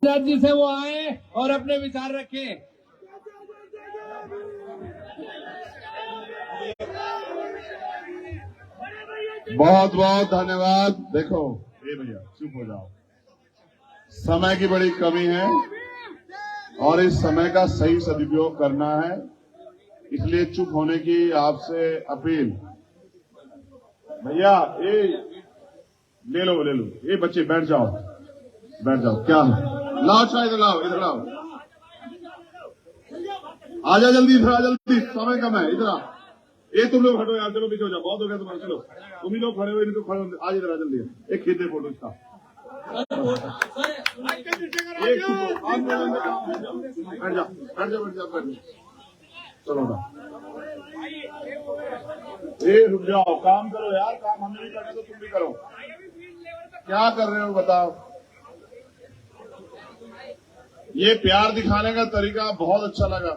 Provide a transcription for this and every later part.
जी से वो आए और अपने विचार रखें। बहुत बहुत धन्यवाद। देखो ये भैया चुप हो जाओ, समय की बड़ी कमी है और इस समय का सही सदुपयोग करना है, इसलिए चुप होने की आपसे अपील। भैया ये ले लो, ये बच्चे बैठ जाओ, क्या लाओ चाय, इधर लाओ, आजा जल्दी, इधर आ जल्दी, समय कम है, इधर आ। ये तुम लोग हटो यार, चलो पीछे हो जाओ, बहुत हो गया तुम्हारा, चलो तुम ही लोग खड़े हो, इनको खड़े हो, आज इधर आ जल्दी, एक खींच दे फोटो इसका। बैठ जाओ, चलो ना, ये रुक जाओ, काम करो यार, काम हमें भी करना तो तुम भी करो। क्या कर रहे हो बताओ? ये प्यार दिखाने का तरीका बहुत अच्छा लगा,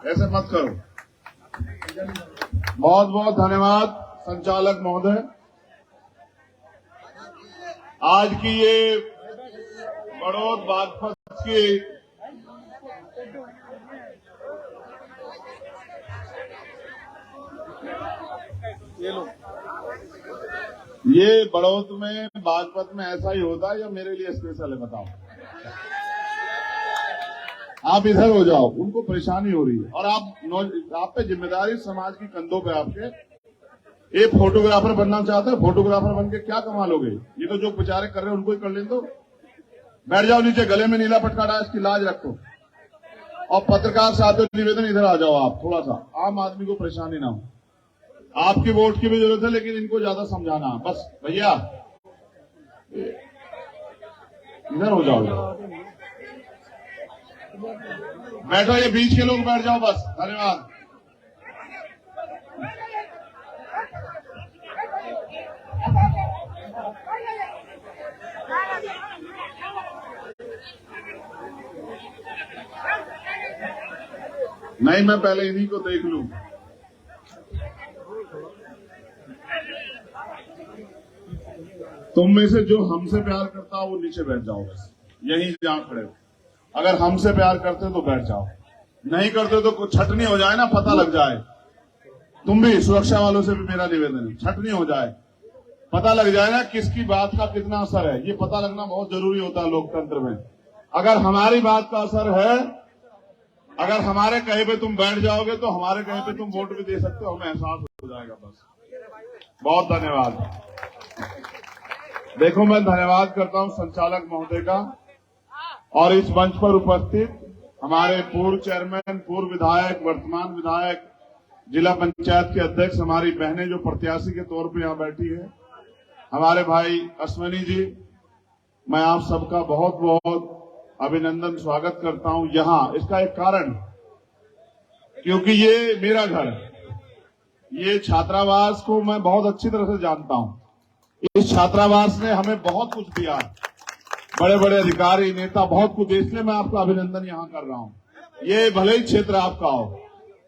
ऐसे मत करो। बहुत बहुत धन्यवाद संचालक महोदय। आज की ये बड़ौद बागपत की ये बड़ौद में बागपत में ऐसा ही होता है या मेरे लिए स्पेशल है बताओ? आप इधर हो जाओ, उनको परेशानी हो रही है और आप पे जिम्मेदारी समाज की कंधों पे आपके। एक फोटोग्राफर बनना चाहते हैं, फोटोग्राफर बन के क्या कमा लोगे? ये तो जो बेचारे कर रहे हैं उनको ही कर लें। तो बैठ जाओ नीचे, गले में नीला पटका डाल, इसकी लाज रखो। और पत्रकार साथियों निवेदन, इधर आ जाओ आप, थोड़ा सा आम आदमी को परेशानी ना हो। आपकी वोट की भी जरूरत है लेकिन इनको ज्यादा समझाना बस। भैया इधर हो जाओ, बैठो, ये बीच के लोग बैठ जाओ बस। धन्यवाद। नहीं, मैं पहले इन्हीं को देख लूं। तुम में से जो हमसे प्यार करता हो वो नीचे बैठ जाओ बस, यहीं जहां खड़े हो। अगर हमसे प्यार करते हो तो बैठ जाओ, नहीं करते तो कुछ छटनी हो जाए ना, पता लग जाए। तुम भी सुरक्षा वालों से भी मेरा निवेदन है, छटनी हो जाए, पता लग जाए ना किसकी बात का कितना असर है। ये पता लगना बहुत जरूरी होता है लोकतंत्र में। अगर हमारी बात का असर है, अगर हमारे कहे पे तुम बैठ जाओगे तो हमारे कहे पे तुम वोट भी दे सकते हो, हमें एहसास हो जाएगा बस। बहुत धन्यवाद। देखो मैं धन्यवाद करता हूं संचालक महोदय का और इस मंच पर उपस्थित हमारे पूर्व चेयरमैन, पूर्व विधायक, वर्तमान विधायक, जिला पंचायत के अध्यक्ष, हमारी बहनें जो प्रत्याशी के तौर पे यहाँ बैठी है, हमारे भाई अश्वनी जी, मैं आप सबका बहुत बहुत अभिनंदन स्वागत करता हूं यहाँ। इसका एक कारण, क्योंकि ये मेरा घर है, ये छात्रावास को मैं बहुत अच्छी तरह से जानता हूं। इस छात्रावास ने हमें बहुत कुछ दिया, बड़े बड़े अधिकारी, नेता, बहुत कुछ, इसलिए मैं आपका अभिनंदन यहाँ कर रहा हूं। ये भले ही क्षेत्र आपका हो,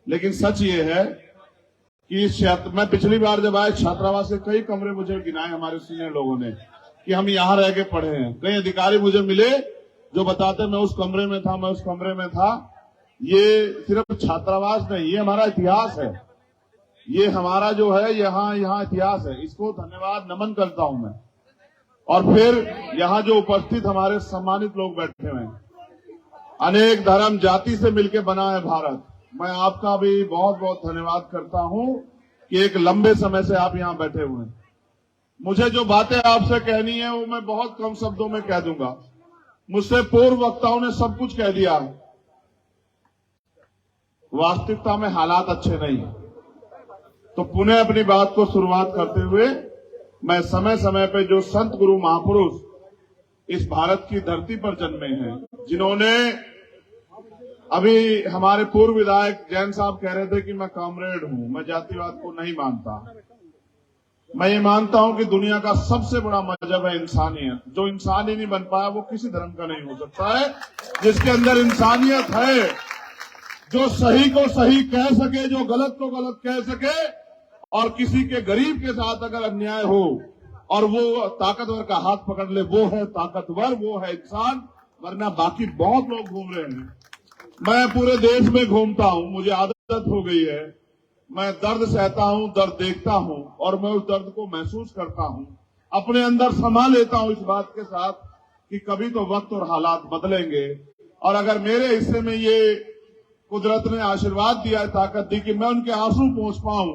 लेकिन सच ये है कि इस क्षेत्र में पिछली बार जब आए, छात्रावास के कई कमरे मुझे गिनाए हमारे सीनियर लोगों ने कि हम यहाँ रह के पढ़े हैं। कई अधिकारी मुझे मिले जो बताते मैं उस कमरे में था, मैं उस कमरे में था। ये सिर्फ छात्रावास नहीं, ये हमारा इतिहास है, ये हमारा जो है यहाँ इतिहास है। इसको धन्यवाद नमन करता हूं मैं। और फिर यहाँ जो उपस्थित हमारे सम्मानित लोग बैठे हुए हैं, अनेक धर्म जाति से मिलकर बना है भारत। मैं आपका भी बहुत बहुत धन्यवाद करता हूं कि एक लंबे समय से आप यहाँ बैठे हुए हैं। मुझे जो बातें आपसे कहनी है वो मैं बहुत कम शब्दों में कह दूंगा। मुझसे पूर्व वक्ताओं ने सब कुछ कह दिया है। वास्तविकता में हालात अच्छे नहीं है, तो पुनः अपनी बात को शुरुआत करते हुए मैं समय समय पे जो संत गुरु महापुरुष इस भारत की धरती पर जन्मे हैं, जिन्होंने, अभी हमारे पूर्व विधायक जैन साहब कह रहे थे कि मैं कॉमरेड हूं, मैं जातिवाद को नहीं मानता। मैं ये मानता हूं कि दुनिया का सबसे बड़ा मजहब है इंसानियत। जो इंसान ही नहीं बन पाया वो किसी धर्म का नहीं हो सकता है। जिसके अंदर इंसानियत है, जो सही को सही कह सके, जो गलत को गलत कह सके, और किसी के गरीब के साथ अगर अन्याय हो और वो ताकतवर का हाथ पकड़ ले, वो है ताकतवर, वो है इंसान। वरना बाकी बहुत लोग घूम रहे हैं। मैं पूरे देश में घूमता हूं, मुझे आदत हो गई है। मैं दर्द सहता हूं, दर्द देखता हूं और मैं उस दर्द को महसूस करता हूं, अपने अंदर समा लेता हूं इस बात के साथ कि कभी तो वक्त और हालात बदलेंगे। और अगर मेरे हिस्से में ये कुदरत ने आशीर्वाद दिया है, ताकत दी कि मैं उनके आंसू पहुंच पाऊं,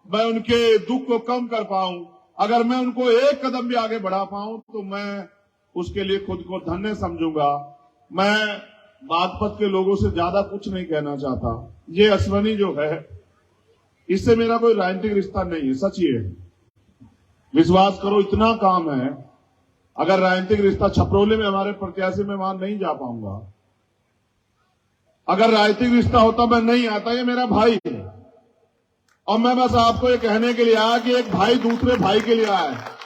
मैं उनके दुख को कम कर पाऊं, अगर मैं उनको एक कदम भी आगे बढ़ा पाऊं तो मैं उसके लिए खुद को धन्य समझूंगा। मैं बागपत के लोगों से ज्यादा कुछ नहीं कहना चाहता। ये अश्वनी जो है, इससे मेरा कोई राजनीतिक रिश्ता नहीं है, सच ये है। विश्वास करो, इतना काम है। अगर राजनीतिक रिश्ता, छपरोली में हमारे प्रत्याशी में वहां नहीं जा पाऊंगा। अगर राजनीतिक रिश्ता होता मैं नहीं आता, ये मेरा भाई है। और मैं बस आपको ये कहने के लिए आया कि एक भाई दूसरे भाई के लिए आया है।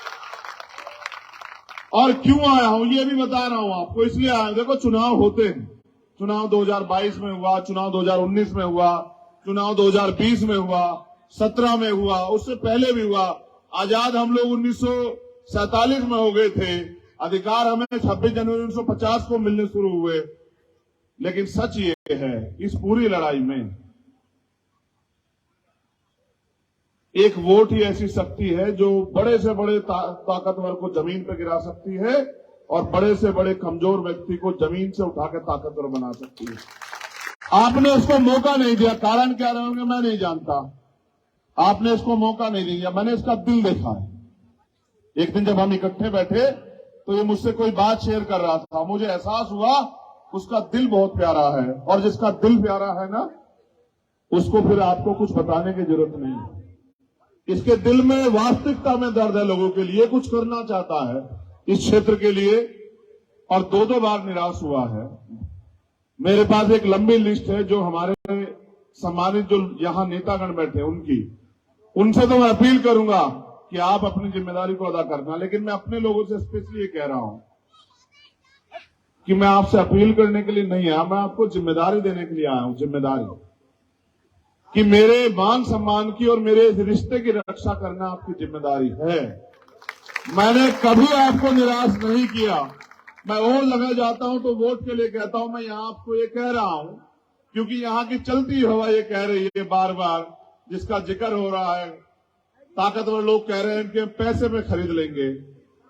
और क्यों आया हूं ये भी बता रहा हूं आपको, इसलिए आया हूं। देखो, चुनाव होते हैं, चुनाव 2022 में हुआ, चुनाव 2019 में हुआ, चुनाव 2020 में हुआ, 17 में हुआ, उससे पहले भी हुआ। आजाद हम लोग 1947 में हो गए थे, अधिकार हमें 26 जनवरी 1950 को मिलने शुरू हुए। लेकिन सच ये है, इस पूरी लड़ाई में एक वोट ही ऐसी शक्ति है जो बड़े से बड़े ताकतवर को जमीन पर गिरा सकती है और बड़े से बड़े कमजोर व्यक्ति को जमीन से उठाकर ताकतवर बना सकती है। आपने उसको मौका नहीं दिया, कारण क्या रहेंगे मैं नहीं जानता। आपने इसको मौका नहीं दिया, मैंने इसका दिल देखा है। एक दिन जब हम इकट्ठे बैठे तो ये मुझसे कोई बात शेयर कर रहा था, मुझे एहसास हुआ उसका दिल बहुत प्यारा है। और जिसका दिल प्यारा है ना, उसको फिर आपको कुछ बताने की जरूरत नहीं है। इसके दिल में वास्तविकता में दर्द है, लोगों के लिए कुछ करना चाहता है इस क्षेत्र के लिए, और दो बार निराश हुआ है। मेरे पास एक लंबी लिस्ट है जो हमारे सम्मानित जो यहां नेतागण बैठे उनसे तो मैं अपील करूंगा कि आप अपनी जिम्मेदारी को अदा करना। लेकिन मैं अपने लोगों से स्पेशली ये कह रहा हूं कि मैं आपसे अपील करने के लिए नहीं आया, मैं आपको जिम्मेदारी देने के लिए आया हूं। जिम्मेदारी कि मेरे मान सम्मान की और मेरे रिश्ते की रक्षा करना आपकी जिम्मेदारी है। मैंने कभी आपको निराश नहीं किया। मैं और जगह जाता हूं तो वोट के लिए कहता हूं, मैं यहां आपको ये कह रहा हूं क्योंकि यहां की चलती हवा ये कह रही है बार बार, जिसका जिक्र हो रहा है। ताकतवर लोग कह रहे हैं कि हम पैसे पे खरीद लेंगे,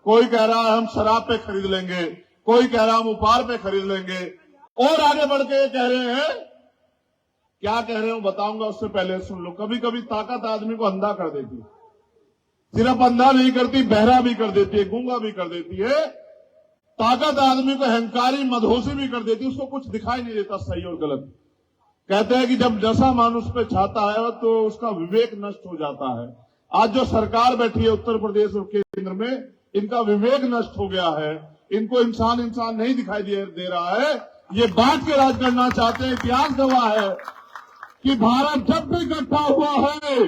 कोई कह रहा है हम शराब पे खरीद लेंगे, कोई कह रहा है हम उपहार पे खरीद लेंगे, और आगे बढ़ के ये कह रहे हैं, क्या कह रहे हो बताऊंगा, उससे पहले सुन लो। कभी कभी ताकत आदमी को अंधा कर देती है, सिर्फ अंधा नहीं करती, बहरा भी कर देती है, गूंगा भी कर देती है। ताकत आदमी को अहंकारी मदहोशी भी कर देती है, उसको कुछ दिखाई नहीं देता सही और गलत। कहते हैं कि जब नशा मानुष पे छाता है तो उसका विवेक नष्ट हो जाता है। आज जो सरकार बैठी है उत्तर प्रदेश और केंद्र में, इनका विवेक नष्ट हो गया है। इनको इंसान नहीं दिखाई दे रहा है, ये बांट के राज करना चाहते हैं। इतिहास गवाह है कि भारत जब भी इकट्ठा हुआ है,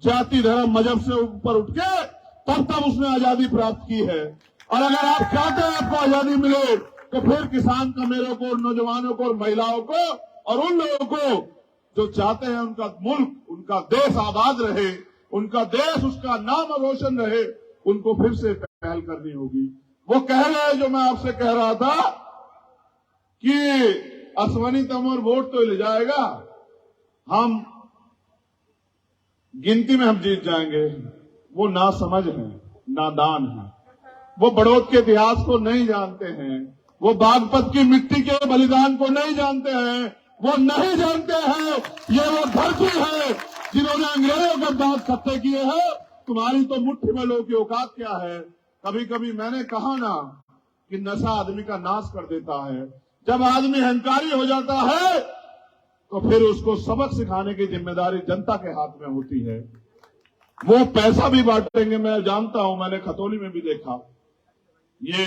जाति धर्म मजहब से ऊपर उठ के तब उसने आजादी प्राप्त की है। और अगर आप चाहते हैं आपको आजादी मिले तो फिर किसान कमेरों को, नौजवानों को और महिलाओं को और उन लोगों को जो चाहते हैं उनका मुल्क, उनका देश आबाद रहे, उनका देश, उसका नाम रोशन रहे, उनको फिर से पहल करनी होगी। वो कह रहे हैं जो मैं आपसे कह रहा था कि अश्वनी तंवर वोट तो ले जाएगा, हम गिनती में हम जीत जाएंगे। वो नासमझ हैं, नादान हैं, वो बड़ौद के इतिहास को नहीं जानते हैं, वो बागपत की मिट्टी के बलिदान को नहीं जानते हैं, वो नहीं जानते हैं ये वो धरती है जिन्होंने अंग्रेजों के बाद सत्य किए हैं। तुम्हारी तो मुट्ठी में लोगों की औकात क्या है। कभी कभी मैंने कहा ना कि नशा आदमी का नाश कर देता है। जब आदमी अहंकारी हो जाता है तो फिर उसको सबक सिखाने की जिम्मेदारी जनता के हाथ में होती है। वो पैसा भी बांटेंगे, मैं जानता हूं, मैंने खतौली में भी देखा। ये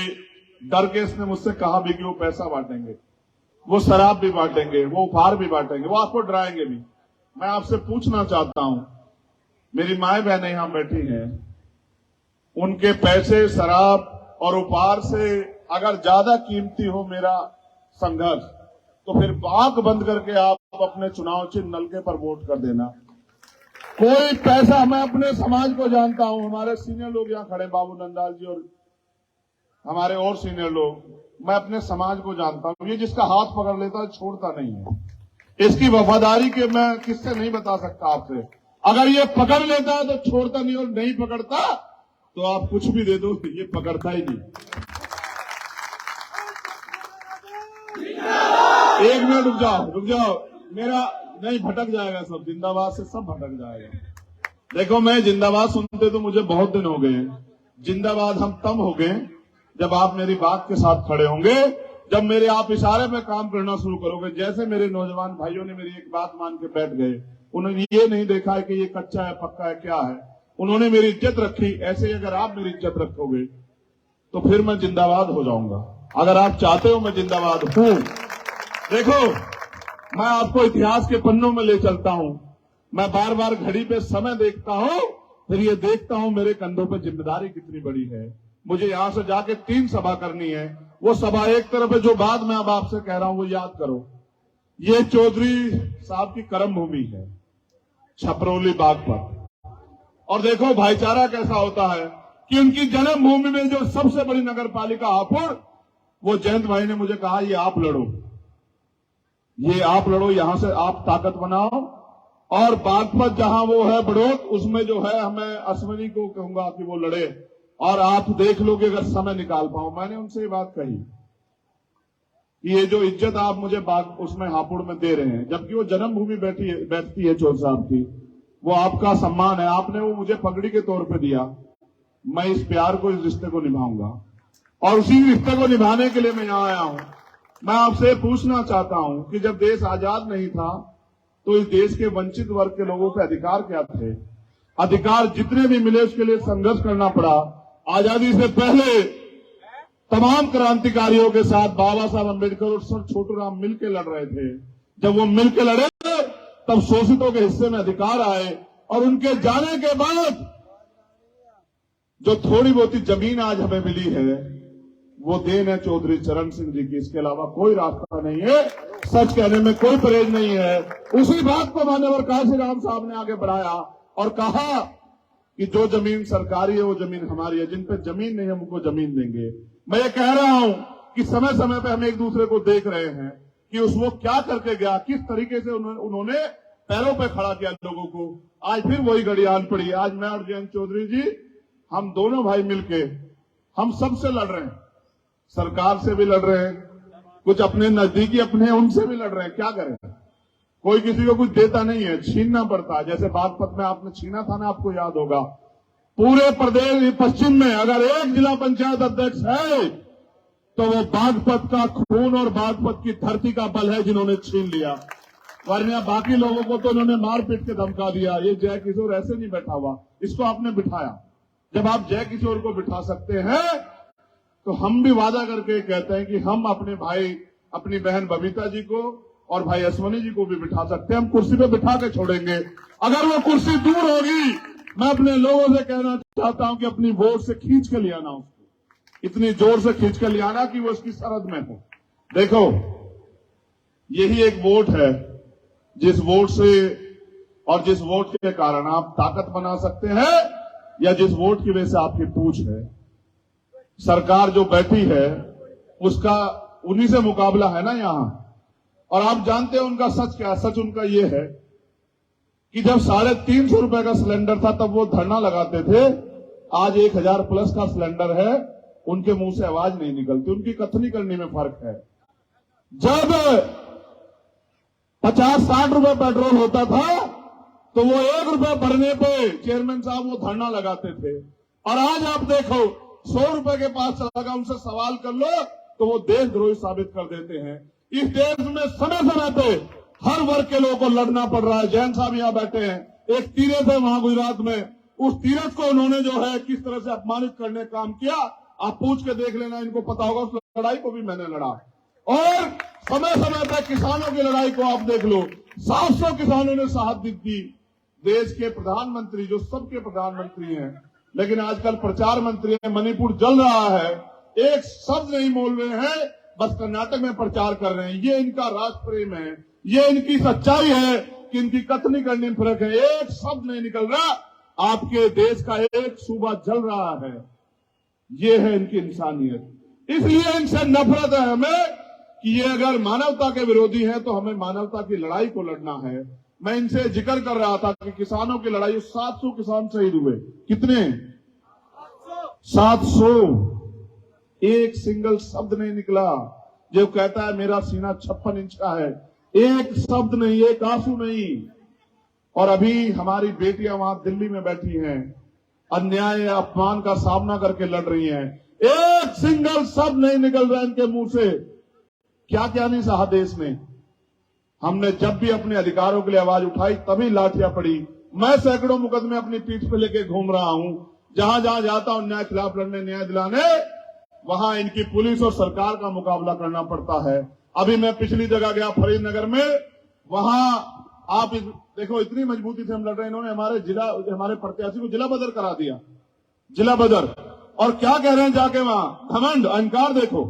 डर के इसने मुझसे कहा भी कि वो पैसा बांटेंगे, वो शराब भी बांटेंगे, वो उपहार भी बांटेंगे, वो आपको डराएंगे भी। मैं आपसे पूछना चाहता हूं, मेरी माए बहनें यहां बैठी हैं, उनके पैसे, शराब और उपहार से अगर ज्यादा कीमती हो मेरा संघर्ष, तो फिर आंख बंद करके आप अपने चुनाव चिन्ह नलके पर वोट कर देना। कोई पैसा, मैं अपने समाज को जानता हूं, हमारे सीनियर लोग यहां खड़े, बाबू नंदाल जी और हमारे और सीनियर लोग, मैं अपने समाज को जानता हूं, ये जिसका हाथ पकड़ लेता है छोड़ता नहीं है। इसकी वफादारी के मैं किससे नहीं बता सकता आपसे। अगर ये पकड़ लेता है तो छोड़ता नहीं, और नहीं पकड़ता तो आप कुछ भी दे दो, ये पकड़ता ही नहीं। एक मिनट रुक जाओ, मेरा नहीं भटक जाएगा सब, जिंदाबाद से सब भटक जाएगा। देखो, मैं जिंदाबाद सुनते तो मुझे बहुत दिन हो गए। जिंदाबाद हम तब हो गए जब आप मेरी बात के साथ खड़े होंगे, जब मेरे आप इशारे में काम करना शुरू करोगे। जैसे मेरे नौजवान भाइयों ने मेरी एक बात मान के बैठ गए, उन्होंने ये नहीं देखा है कि ये कच्चा है पक्का है क्या है, उन्होंने मेरी इज्जत रखी। ऐसे ही अगर आप मेरी इज्जत रखोगे तो फिर मैं जिंदाबाद हो जाऊंगा। अगर आप चाहते हो मैं जिंदाबाद हूं, देखो मैं आपको इतिहास के पन्नों में ले चलता हूं। मैं बार बार घड़ी पे समय देखता हूं, फिर ये देखता हूं मेरे कंधों पे जिम्मेदारी कितनी बड़ी है। मुझे यहां से जाके 3 सभा करनी है। वो सभा एक तरफ है, जो बात मैं अब आपसे कह रहा हूं वो याद करो। ये चौधरी साहब की कर्म भूमि है, छपरौली बागपत। और देखो भाईचारा कैसा होता है कि उनकी जन्मभूमि में जो सबसे बड़ी नगर पालिका हापुड़, वो जयंत भाई ने मुझे कहा ये आप लड़ो, यहां से आप ताकत बनाओ। और बागपत जहां वो है बड़ौत, उसमें जो है हमें अश्वनी को कहूंगा कि वो लड़े, और आप देख लोगे अगर समय निकाल पाओ। मैंने उनसे ये बात कही कि ये जो इज्जत आप मुझे उसमें हापुड़ में दे रहे हैं, जबकि वो जन्मभूमि बैठती है चौधरी साहब की, वो आपका सम्मान है। आपने वो मुझे पगड़ी के तौर पे दिया। मैं इस प्यार को, इस रिश्ते को निभाऊंगा, और उसी रिश्ते को निभाने के लिए मैं यहां आया हूं। मैं आपसे पूछना चाहता हूं कि जब देश आजाद नहीं था तो इस देश के वंचित वर्ग के लोगों के अधिकार क्या थे? अधिकार जितने भी मिले उसके लिए संघर्ष करना पड़ा। आजादी से पहले तमाम क्रांतिकारियों के साथ बाबा साहब अम्बेडकर और सर छोटूराम मिलकर लड़ रहे थे। जब वो मिलकर लड़े तब शोषितों के हिस्से में अधिकार आए, और उनके जाने के बाद जो थोड़ी बहुत जमीन आज हमें मिली है वो देन है चौधरी चरण सिंह जी की। इसके अलावा कोई रास्ता नहीं है, सच कहने में कोई परहेज नहीं है। उसी बात को मान्यवर काशीराम साहब ने आगे बढ़ाया और कहा कि जो जमीन सरकारी है वो जमीन हमारी है, जिन पे जमीन नहीं है हमको जमीन देंगे। मैं ये कह रहा हूं कि समय समय पे हम एक दूसरे को देख रहे हैं कि वो क्या करके गया, किस तरीके से उन्होंने पैरों पे खड़ा किया लोगों को। आज फिर वही घड़ियाल पड़ी। आज मैं और जयंत चौधरी जी, हम दोनों भाई मिलके हम सबसे लड़ रहे हैं, सरकार से भी लड़ रहे हैं, कुछ अपने नजदीकी अपने हैं उनसे भी लड़ रहे हैं। क्या करें, कोई किसी को कुछ देता नहीं है, छीनना पड़ता है। जैसे बागपत में आपने छीना था ना, आपको याद होगा। पूरे प्रदेश पश्चिम में अगर एक जिला पंचायत अध्यक्ष है तो वो बागपत का खून और बागपत की धरती का बल है जिन्होंने छीन लिया, वरना बाकी लोगों को तो उन्होंने मार पीट के धमका दिया। ये जय किशोर ऐसे नहीं बैठा हुआ, इसको आपने बिठाया। जब आप जय किशोर को बिठा सकते हैं तो हम भी वादा करके कहते हैं कि हम अपने भाई, अपनी बहन बबीता जी को और भाई अश्वनी जी को भी बिठा सकते हैं। हम कुर्सी पे बिठा के छोड़ेंगे। अगर वो कुर्सी दूर होगी, मैं अपने लोगों से कहना चाहता हूं कि अपनी वोट से खींच के ले आना, उसको इतनी जोर से खींच के ले आना कि वो उसकी सरहद में हो। देखो, यही एक वोट है जिस वोट से और जिस वोट के कारण आप ताकत बना सकते हैं, या जिस वोट की वजह से आपकी पूछ है। सरकार जो बैठी है उसका उन्हीं से मुकाबला है ना यहां। और आप जानते हैं उनका सच क्या है? सच उनका ये है कि जब 350 रुपए का सिलेंडर था तब वो धरना लगाते थे। आज 1000 प्लस का सिलेंडर है, उनके मुंह से आवाज नहीं निकलती, उनकी कथनी करने में फर्क है। जब 50-60 रुपए पेट्रोल होता था तो वो 1 रुपए भरने पे चेयरमैन साहब वो धरना लगाते थे। और आज आप देखो 100 रुपए के पास चला गया, उनसे सवाल कर लो तो वो देशद्रोही साबित कर देते हैं। इस देश में समय समय पे हर वर्ग के लोगों को लड़ना पड़ रहा है। जैन साहब यहां बैठे हैं, एक तीरथ है वहां गुजरात में, उस तीरथ को उन्होंने जो है किस तरह से अपमानित करने का काम किया, आप पूछ के देख लेना, इनको पता होगा। उस लड़ाई को भी मैंने लड़ा। और समय समय पर किसानों की लड़ाई को आप देख लो, 700 किसानों ने शहादत दी। देश के प्रधानमंत्री, जो सबके प्रधानमंत्री हैं, लेकिन आजकल प्रचार मंत्री है, मणिपुर जल रहा है, एक शब्द नहीं बोल रहे हैं, बस कर्नाटक में प्रचार कर रहे हैं। ये इनका राष्ट्र प्रेम है, ये इनकी सच्चाई है कि इनकी कथनी करने में फर्क है। एक शब्द नहीं निकल रहा, आपके देश का एक सूबा जल रहा है। ये है इनकी इंसानियत। इसलिए इनसे नफरत है हमें कि ये अगर मानवता के विरोधी हैं तो हमें मानवता की लड़ाई को लड़ना है। मैं इनसे जिक्र कर रहा था कि किसानों की लड़ाई, 700 किसान शहीद हुए। कितने? 700। एक सिंगल शब्द नहीं निकला। जो कहता है मेरा सीना 56 इंच का है, एक शब्द नहीं, एक आंसू नहीं। और अभी हमारी बेटियां वहां दिल्ली में बैठी हैं, अन्याय अपमान का सामना करके लड़ रही हैं। एक सिंगल शब्द नहीं निकल रहा इनके मुंह से। क्या क्या नहीं सहा देश में। हमने जब भी अपने अधिकारों के लिए आवाज उठाई तभी लाठियां पड़ी। मैं सैकड़ों मुकदमे अपनी पीठ पे लेके घूम रहा हूं। जहां जहां जाता हूं न्याय खिलाफ लड़ने, न्याय दिलाने, वहां इनकी पुलिस और सरकार का मुकाबला करना पड़ता है। अभी मैं पिछली जगह गया फरीदनगर में, वहां आप देखो इतनी मजबूती से हम लड़ रहे हैं। इन्होंने हमारे प्रत्याशी को जिला बदर करा दिया, जिला बदर। और क्या कह रहे हैं जाके वहां? घमंड, अहंकार देखो।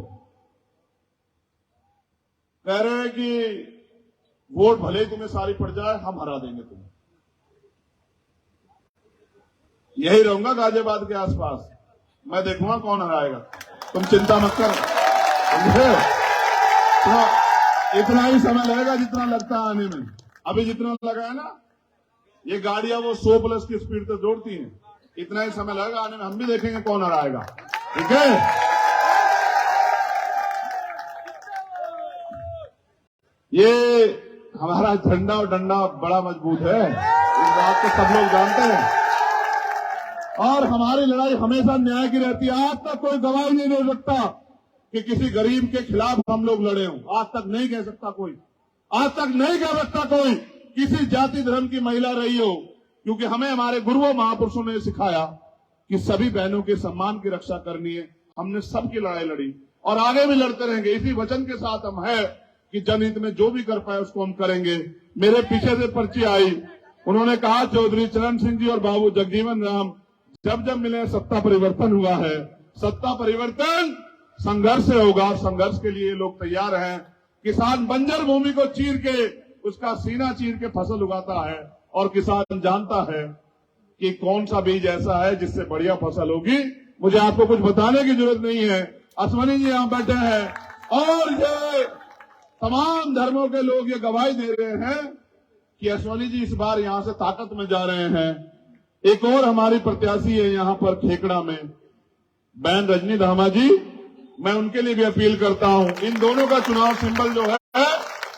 कह रहे हैं कि वोट भले ही तुम्हें सारी पड़ जाए, हम हरा देंगे तुम्हें। यही रहूंगा गाजियाबाद के आसपास, मैं देखूंगा कौन हराएगा। तुम चिंता मत कर। इतना ही समय लगेगा जितना लगता है आने में। अभी जितना लगा है ना, ये गाड़ियां वो 100+ की स्पीड से दौड़ती हैं। इतना ही समय लगेगा आने में। हम भी देखेंगे कौन हराएगा। ठीक है। ये हमारा झंडा और डंडा बड़ा मजबूत है, इस बात को सब लोग जानते हैं। और हमारी लड़ाई हमेशा न्याय की रहती है। आज तक कोई गवाही नहीं दे सकता कि किसी गरीब के खिलाफ हम लोग लड़े हों। आज तक नहीं कह सकता कोई। आज तक नहीं कह सकता कोई किसी जाति धर्म की महिला रही हो, क्योंकि हमें हमारे गुरुओं महापुरुषों ने सिखाया कि सभी बहनों के सम्मान की रक्षा करनी है। हमने सबकी लड़ाई लड़ी और आगे भी लड़ते रहेंगे। इसी वचन के साथ हम है कि जनहित में जो भी कर पाए उसको हम करेंगे। मेरे पीछे से पर्ची आई, उन्होंने कहा चौधरी चरण सिंह जी और बाबू जगजीवन राम जब जब मिले सत्ता परिवर्तन हुआ है। सत्ता परिवर्तन संघर्ष से होगा, संघर्ष के लिए लोग तैयार हैं। किसान बंजर भूमि को चीर के, उसका सीना चीर के फसल उगाता है और किसान जानता है कि कौन सा बीज ऐसा है जिससे बढ़िया फसल होगी। मुझे आपको कुछ बताने की जरूरत नहीं है। अश्वनी जी यहां बैठे हैं और ये तमाम धर्मों के लोग ये गवाही दे रहे हैं कि अश्वनी जी इस बार यहां से ताकत में जा रहे हैं। एक और हमारी प्रत्याशी है यहां पर खेकड़ा में, बहन रजनी धामा जी, मैं उनके लिए भी अपील करता हूं। इन दोनों का चुनाव सिंबल जो है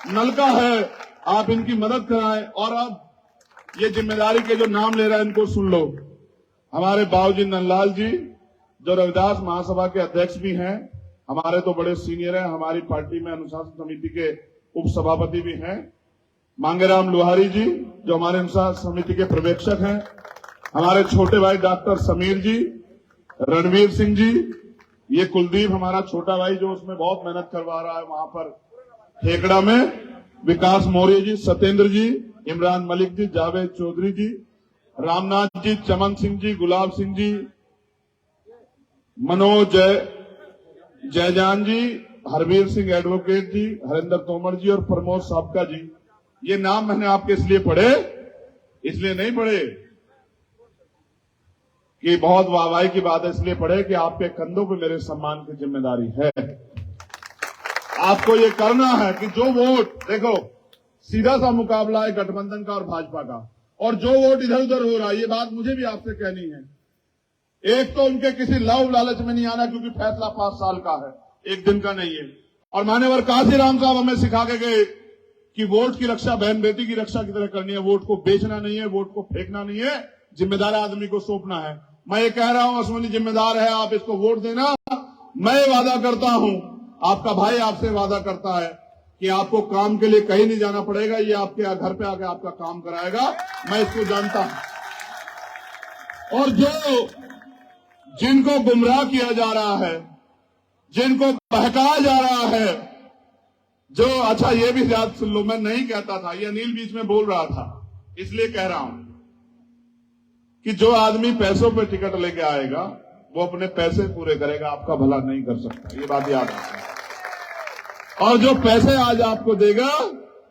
नल का है, आप इनकी मदद कराएं। और अब ये जिम्मेदारी के जो नाम ले रहा है इनको सुन लो। हमारे बाबूजी नंदलाल जी जो रविदास महासभा के अध्यक्ष भी हैं, हमारे तो बड़े सीनियर हैं, हमारी पार्टी में अनुशासन समिति के उप सभापति भी हैं। मांगेराम लोहारी जी जो हमारे अनुशासन समिति के पर्यवेक्षक हैं, हमारे छोटे भाई डॉक्टर समीर जी, रणवीर सिंह जी, ये कुलदीप हमारा छोटा भाई जो उसमें बहुत मेहनत करवा रहा है वहां पर खेकड़ा में, विकास मौर्य जी, सत्येंद्र जी, इमरान मलिक जी, जावेद चौधरी जी, रामनाथ जी, चमन सिंह जी, गुलाब सिंह जी, मनोज जयजान जी, हरवीर सिंह एडवोकेट जी, हरिंदर तोमर जी और प्रमोद साबका जी। ये नाम मैंने आपके इसलिए पढ़े, इसलिए नहीं पढ़े कि बहुत वाहवाही की बात है, इसलिए पढ़े कि आपके कंधों पे मेरे सम्मान की जिम्मेदारी है। आपको ये करना है कि जो वोट, देखो सीधा सा मुकाबला है गठबंधन का और भाजपा का, और जो वोट इधर उधर हो रहा है, ये बात मुझे भी आपसे कहनी है। एक तो उनके किसी लव लालच में नहीं आना, क्योंकि फैसला 5 साल का है, एक दिन का नहीं है। और मान्यवर काशीराम साहब हमें सिखा के गए कि वोट की रक्षा बहन बेटी की रक्षा की तरह करनी है। वोट को बेचना नहीं है, वोट को फेंकना नहीं है, जिम्मेदार आदमी को सौंपना है। मैं ये कह रहा हूं अश्वनी जिम्मेदार है, आप इसको वोट देना। मैं वादा करता हूं, आपका भाई आपसे वादा करता है कि आपको काम के लिए कहीं नहीं जाना पड़ेगा, ये आपके घर पे आके आपका काम कराएगा। मैं इसको जानता हूं। और जिनको गुमराह किया जा रहा है, जिनको बहकाया जा रहा है, जो अच्छा ये भी याद सुन लो, मैं नहीं कहता था, ये अनिल बीच में बोल रहा था, इसलिए कह रहा हूं कि जो आदमी पैसों पे टिकट लेके आएगा वो अपने पैसे पूरे करेगा, आपका भला नहीं कर सकता, ये बात याद रखना। और जो पैसे आज आपको देगा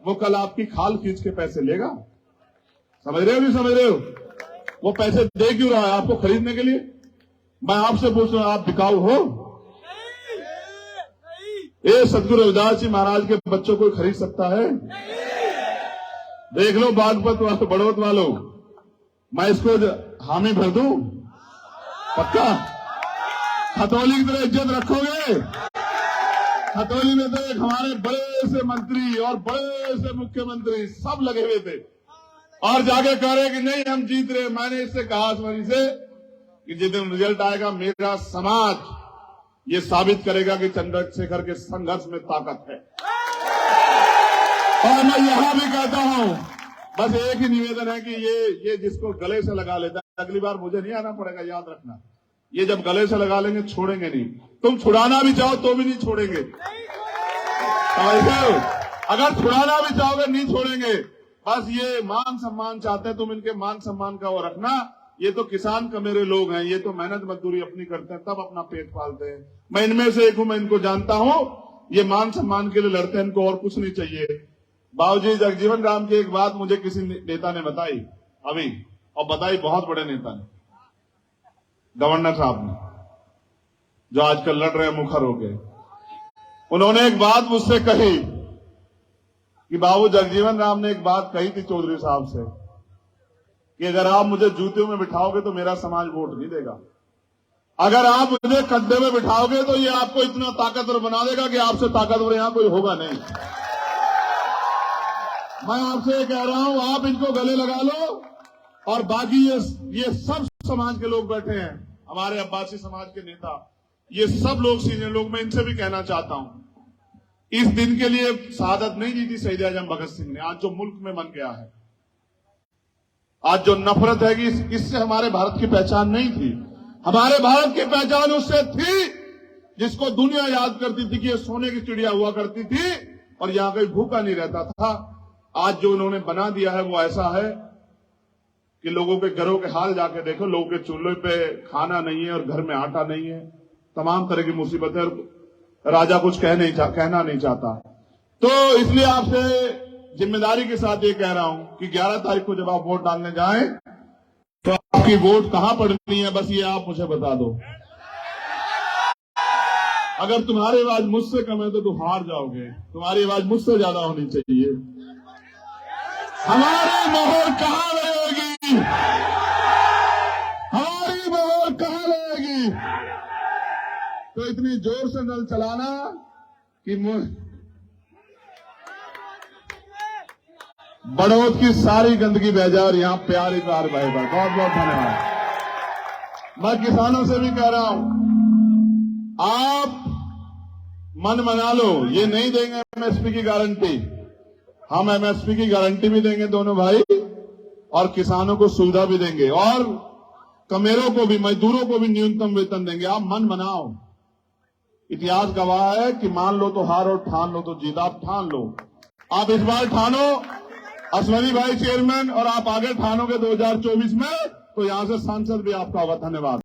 वो कल आपकी खाल खींच के पैसे लेगा। समझ रहे हो? नहीं समझ रहे हो? वो पैसे दे क्यों रहा है? आपको खरीदने के लिए। मैं आपसे पूछ रहा हूं, आप बिकाऊ हो? ये सदगुरु रविदास जी महाराज के बच्चों को खरीद सकता है? देख लो बागपत वालों, बड़ौत वालों, मैं इसको हामी भर दूं? पक्का? खतौली की तरह इज्जत रखोगे? खतौली में तो एक हमारे बड़े से मंत्री और बड़े से मुख्यमंत्री सब लगे हुए थे और जाके कह रहे कि नहीं हम जीत रहे। मैंने इससे कहा आसमानी से कि जिस दिन रिजल्ट आएगा मेरा समाज ये साबित करेगा कि चंद्रशेखर के संघर्ष में ताकत है। और मैं यहां भी कहता हूं, बस एक ही निवेदन है कि ये जिसको गले से लगा लेता है, अगली बार मुझे नहीं आना पड़ेगा, याद रखना। ये जब गले से लगा लेंगे छोड़ेंगे नहीं। तुम छुड़ाना भी चाहो तो भी नहीं छोड़ेंगे। अगर छुड़ाना भी चाहोगे नहीं छोड़ेंगे। बस ये मान सम्मान चाहते हैं, तुम इनके मान सम्मान का वो रखना। ये तो किसान का मेरे लोग हैं, ये तो मेहनत मजदूरी अपनी करते हैं तब अपना पेट पालते हैं। मैं इनमें से एक हूं, मैं इनको जानता हूं। ये मान सम्मान के लिए लड़ते हैं, इनको और कुछ नहीं चाहिए। बाबूजी जगजीवन राम की एक बात मुझे किसी नेता ने बताई अभी, और बताई बहुत बड़े नेता ने, गवर्नर साहब ने, जो आजकल लड़ रहे हैं मुखर होके। उन्होंने एक बात मुझसे कही कि बाबू जगजीवन राम ने एक बात कही थी चौधरी साहब से कि अगर आप मुझे जूते में बिठाओगे तो मेरा समाज वोट नहीं देगा। अगर आप मुझे कंधे में बिठाओगे तो ये आपको इतना ताकतवर बना देगा कि आपसे ताकतवर यहां कोई होगा नहीं। मैं आपसे कह रहा हूं, आप इनको गले लगा लो। और बाकी ये सब समाज के लोग बैठे हैं, हमारे अब्बासी समाज के नेता, ये सब लोग सीनियर लोग, मैं इनसे भी कहना चाहता हूं, इस दिन के लिए शहादत नहीं दी थी शहीद आजम भगत सिंह ने। आज जो मुल्क में बन गया है, आज जो नफरत है कि इससे हमारे भारत की पहचान नहीं थी। हमारे भारत की पहचान उससे थी जिसको दुनिया याद करती थी कि ये सोने की चिड़िया हुआ करती थी और यहां कोई भूखा नहीं रहता था। आज जो उन्होंने बना दिया है वो ऐसा है कि लोगों के घरों के हाल जाके देखो, लोगों के चूल्हे पे खाना नहीं है और घर में आटा नहीं है, तमाम तरह की मुसीबतें। राजा कुछ कहना नहीं चाहता। तो इसलिए आपसे जिम्मेदारी के साथ ये कह रहा हूं कि 11 तारीख को जब आप वोट डालने जाएं तो आपकी वोट कहां पड़नी है, बस ये आप मुझे बता दो। अगर तुम्हारी आवाज मुझसे कम है तो तुम हार जाओगे, तुम्हारी आवाज मुझसे ज्यादा होनी चाहिए। हमारी मोहर कहां रहेगी? हमारी मोहर कहां रहेगी? तो इतनी जोर से नल चलाना कि बड़ौत की सारी गंदगी बह जाए और यहां प्यार ही प्यार बहेगा। बहुत बहुत धन्यवाद। मैं किसानों से भी कह रहा हूं, आप मन बना लो, ये नहीं देंगे एमएसपी की गारंटी, हम एमएसपी की गारंटी भी देंगे दोनों भाई, और किसानों को सुविधा भी देंगे, और कमेरों को भी, मजदूरों को भी न्यूनतम वेतन देंगे। आप मन बनाओ। इतिहास गवाह है कि मान लो तो हार और ठान लो तो जीत। आप ठान लो, आप इस बार ठानो, अश्वनी भाई चेयरमैन, और आप आगे ठानोगे 2024 में तो यहां से सांसद भी आपका होगा। धन्यवाद।